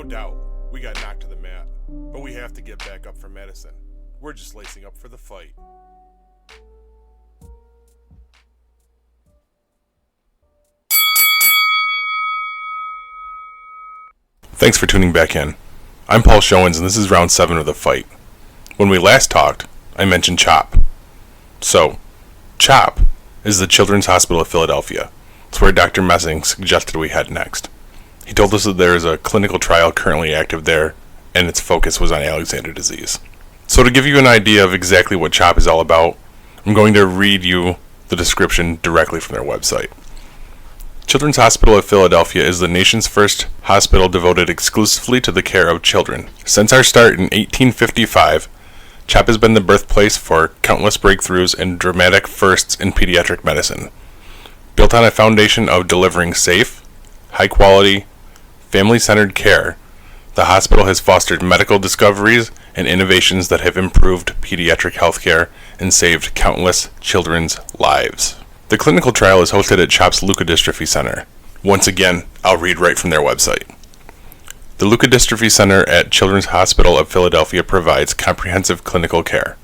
No doubt, we got knocked to the mat, but we have to get back up for Madison. We're just lacing up for the fight. Thanks for tuning back in. I'm Paul Showens, and this is round 7 of the fight. When we last talked, I mentioned CHOP. So, CHOP is the Children's Hospital of Philadelphia. It's where Dr. Messing suggested we head next. He told us that there is a clinical trial currently active there, and its focus was on Alexander disease. So to give you an idea of exactly what CHOP is all about, I'm going to read you the description directly from their website. Children's Hospital of Philadelphia is the nation's first hospital devoted exclusively to the care of children. Since our start in 1855, CHOP has been the birthplace for countless breakthroughs and dramatic firsts in pediatric medicine. Built on a foundation of delivering safe, high-quality, family-centered care, the hospital has fostered medical discoveries and innovations that have improved pediatric healthcare and saved countless children's lives. The clinical trial is hosted at CHOP's Leukodystrophy Center. Once again, I'll read right from their website. The Leukodystrophy Center at Children's Hospital of Philadelphia provides comprehensive clinical care,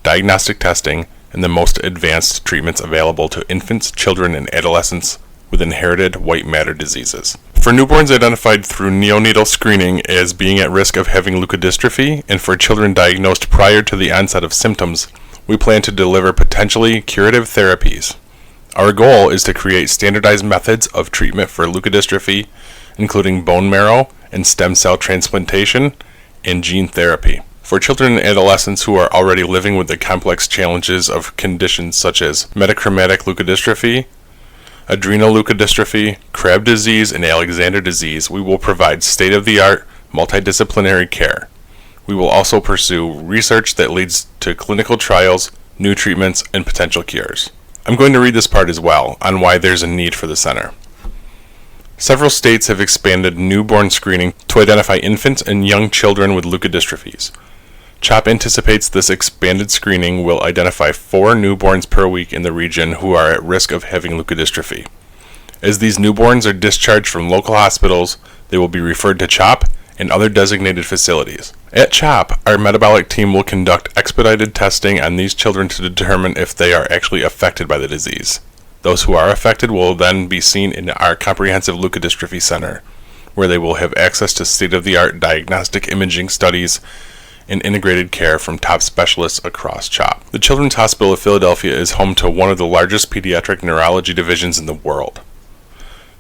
diagnostic testing, and the most advanced treatments available to infants, children, and adolescents with inherited white matter diseases. For newborns identified through neonatal screening as being at risk of having leukodystrophy, and for children diagnosed prior to the onset of symptoms, we plan to deliver potentially curative therapies. Our goal is to create standardized methods of treatment for leukodystrophy, including bone marrow and stem cell transplantation and gene therapy. For children and adolescents who are already living with the complex challenges of conditions such as metachromatic leukodystrophy, adrenal leukodystrophy, Krabbe disease, and Alexander disease, we will provide state-of-the-art multidisciplinary care. We will also pursue research that leads to clinical trials, new treatments, and potential cures. I'm going to read this part as well on why there's a need for the center. Several states have expanded newborn screening to identify infants and young children with leukodystrophies. CHOP anticipates this expanded screening will identify 4 newborns per week in the region who are at risk of having leukodystrophy. As these newborns are discharged from local hospitals, they will be referred to CHOP and other designated facilities. At CHOP, our metabolic team will conduct expedited testing on these children to determine if they are actually affected by the disease. Those who are affected will then be seen in our comprehensive leukodystrophy center, where they will have access to state-of-the-art diagnostic imaging studies and integrated care from top specialists across CHOP. The Children's Hospital of Philadelphia is home to one of the largest pediatric neurology divisions in the world.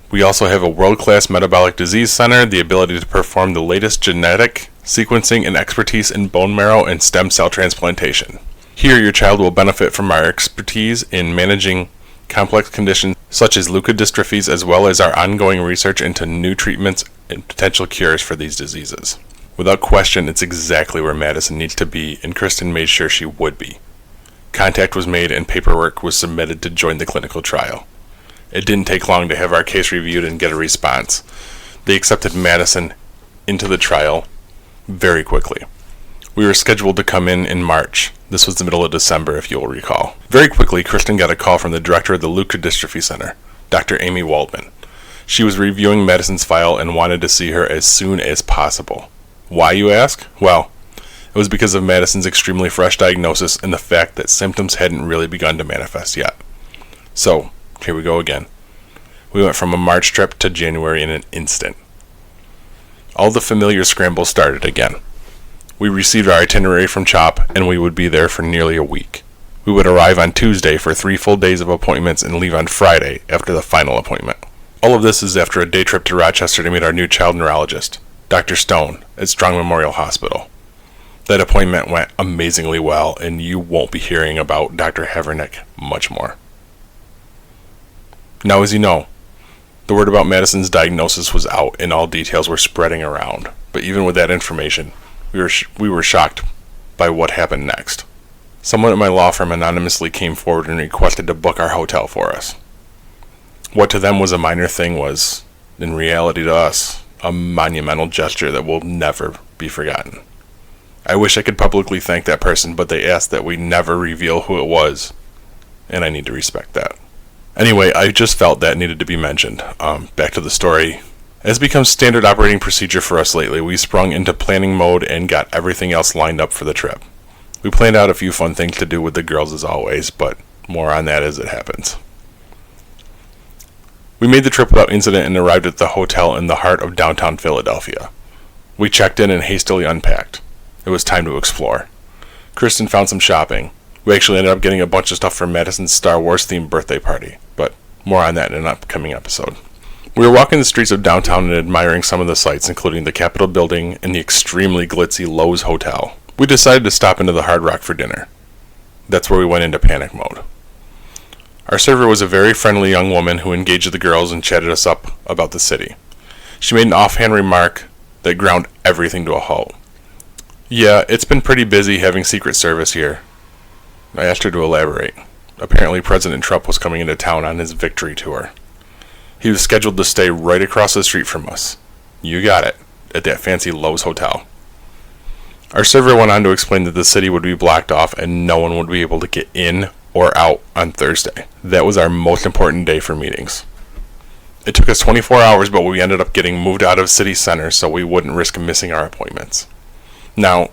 We also have a world-class metabolic disease center, the ability to perform the latest genetic sequencing, and expertise in bone marrow and stem cell transplantation. Here, your child will benefit from our expertise in managing complex conditions such as leukodystrophies, as well as our ongoing research into new treatments and potential cures for these diseases. Without question, it's exactly where Madison needs to be, and Kristen made sure she would be. Contact was made and paperwork was submitted to join the clinical trial. It didn't take long to have our case reviewed and get a response. They accepted Madison into the trial very quickly. We were scheduled to come in March. This was the middle of December, if you'll recall. Very quickly, Kristen got a call from the director of the Leukodystrophy Center, Dr. Amy Waldman. She was reviewing Madison's file and wanted to see her as soon as possible. Why, you ask? Well, it was because of Madison's extremely fresh diagnosis and the fact that symptoms hadn't really begun to manifest yet. So, here we go again. We went from a March trip to January in an instant. All the familiar scrambles started again. We received our itinerary from CHOP, and we would be there for nearly a week. We would arrive on Tuesday for 3 full days of appointments and leave on Friday after the final appointment. All of this is after a day trip to Rochester to meet our new child neurologist, Dr. Stone, at Strong Memorial Hospital. That appointment went amazingly well, and you won't be hearing about Dr. Havernick much more. Now, as you know, the word about Madison's diagnosis was out and all details were spreading around. But even with that information, we were shocked by what happened next. Someone at my law firm anonymously came forward and requested to book our hotel for us. What to them was a minor thing was, in reality to us, a monumental gesture that will never be forgotten. I wish I could publicly thank that person, but they asked that we never reveal who it was, and I need to respect that. Anyway, I just felt that needed to be mentioned. Back to the story As becomes standard operating procedure for us lately, we sprung into planning mode and got everything else lined up for the trip. We planned out a few fun things to do with the girls as always, but more on that as it happens. We made the trip without incident and arrived at the hotel in the heart of downtown Philadelphia. We checked in and hastily unpacked. It was time to explore. Kristen found some shopping. We actually ended up getting a bunch of stuff for Madison's Star Wars themed birthday party, but more on that in an upcoming episode. We were walking the streets of downtown and admiring some of the sights, including the Capitol building and the extremely glitzy Lowe's Hotel. We decided to stop into the Hard Rock for dinner. That's where we went into panic mode. Our server was a very friendly young woman who engaged the girls and chatted us up about the city. She made an offhand remark that ground everything to a halt. Yeah, it's been pretty busy having Secret Service here. I asked her to elaborate. Apparently President Trump was coming into town on his victory tour. He was scheduled to stay right across the street from us. You got it, at that fancy Lowe's Hotel. Our server went on to explain that the city would be blocked off and no one would be able to get in or out on Thursday. That was our most important day for meetings. It took us 24 hours, but we ended up getting moved out of city center so we wouldn't risk missing our appointments. Now,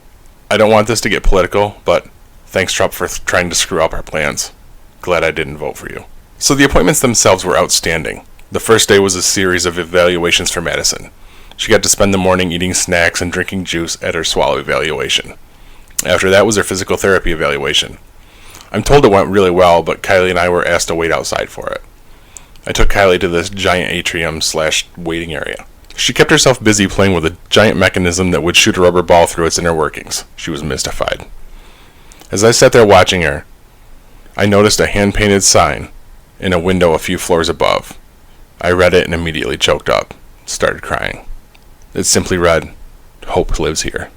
I don't want this to get political, but thanks Trump for trying to screw up our plans. Glad I didn't vote for you. So the appointments themselves were outstanding. The first day was a series of evaluations for Madison. She got to spend the morning eating snacks and drinking juice at her swallow evaluation. After that was her physical therapy evaluation. I'm told it went really well, but Kylie and I were asked to wait outside for it. I took Kylie to this giant atrium/waiting area. She kept herself busy playing with a giant mechanism that would shoot a rubber ball through its inner workings. She was mystified. As I sat there watching her, I noticed a hand-painted sign in a window a few floors above. I read it and immediately choked up, started crying. It simply read, "Hope lives here."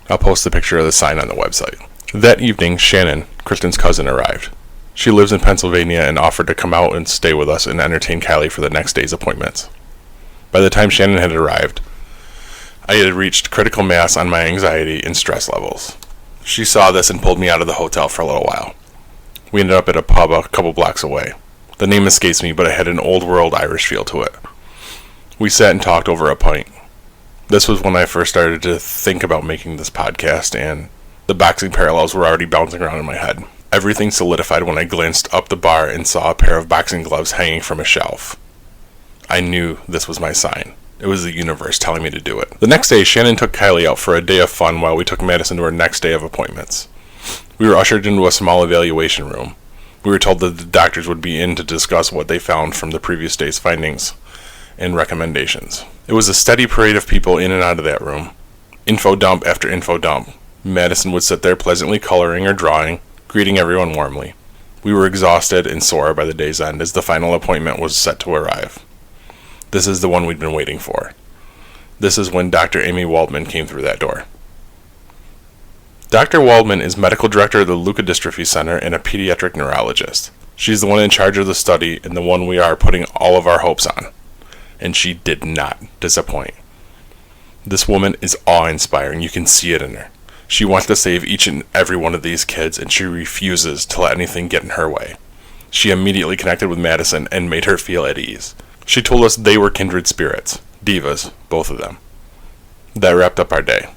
I'll post the picture of the sign on the website. That evening, Shannon, Kristen's cousin, arrived. She lives in Pennsylvania and offered to come out and stay with us and entertain Kylie for the next day's appointments. By the time Shannon had arrived, I had reached critical mass on my anxiety and stress levels. She saw this and pulled me out of the hotel for a little while. We ended up at a pub a couple blocks away. The name escapes me, but it had an old-world Irish feel to it. We sat and talked over a pint. This was when I first started to think about making this podcast, and the boxing parallels were already bouncing around in my head. Everything solidified when I glanced up the bar and saw a pair of boxing gloves hanging from a shelf. I knew this was my sign. It was the universe telling me to do it. The next day, Shannon took Kylie out for a day of fun while we took Madison to our next day of appointments. We were ushered into a small evaluation room. We were told that the doctors would be in to discuss what they found from the previous day's findings and recommendations. It was a steady parade of people in and out of that room. Info dump after info dump. Madison would sit there pleasantly coloring or drawing, greeting everyone warmly. We were exhausted and sore by the day's end as the final appointment was set to arrive. This is the one we'd been waiting for. This is when Dr. Amy Waldman came through that door. Dr. Waldman is medical director of the Leukodystrophy Center and a pediatric neurologist. She's the one in charge of the study and the one we are putting all of our hopes on. And she did not disappoint. This woman is awe-inspiring. You can see it in her. She wants to save each and every one of these kids, and she refuses to let anything get in her way. She immediately connected with Madison and made her feel at ease. She told us they were kindred spirits, divas, both of them. That wrapped up our day.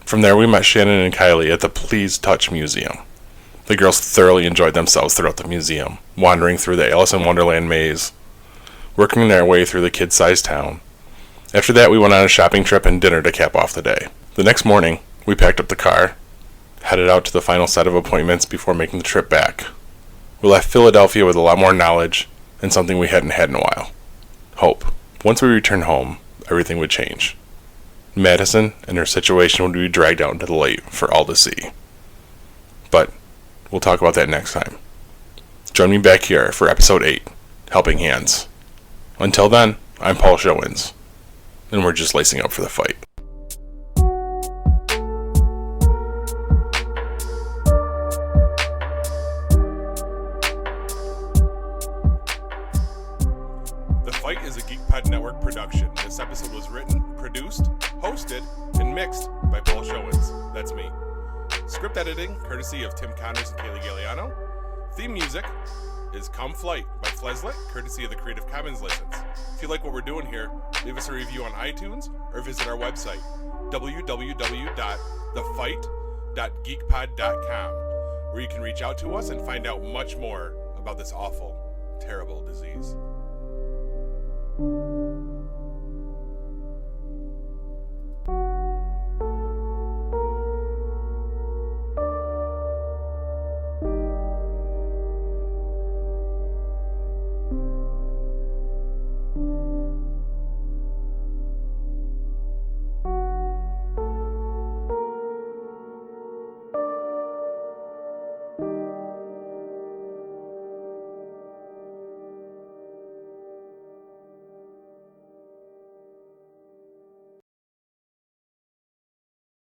From there, we met Shannon and Kylie at the Please Touch Museum. The girls thoroughly enjoyed themselves throughout the museum, wandering through the Alice in Wonderland maze, working their way through the kid-sized town. After that, we went on a shopping trip and dinner to cap off the day. The next morning, we packed up the car, headed out to the final set of appointments before making the trip back. We left Philadelphia with a lot more knowledge and something we hadn't had in a while. Hope. Once we returned home, everything would change. Madison and her situation would be dragged out into the light for all to see. But we'll talk about that next time. Join me back here for episode 8, Helping Hands. Until then, I'm Paul Showens, and we're just lacing up for the fight. The Fight is a GeekPod Network production. This episode was written, produced, hosted, and mixed by Paul Showens. That's me. Script editing, courtesy of Tim Connors and Kaylee Galliano. Theme music is Come Flight by Fleslet, courtesy of the Creative Commons license. If you like what we're doing here, leave us a review on iTunes or visit our website, www.thefight.geekpod.com, where you can reach out to us and find out much more about this awful, terrible disease.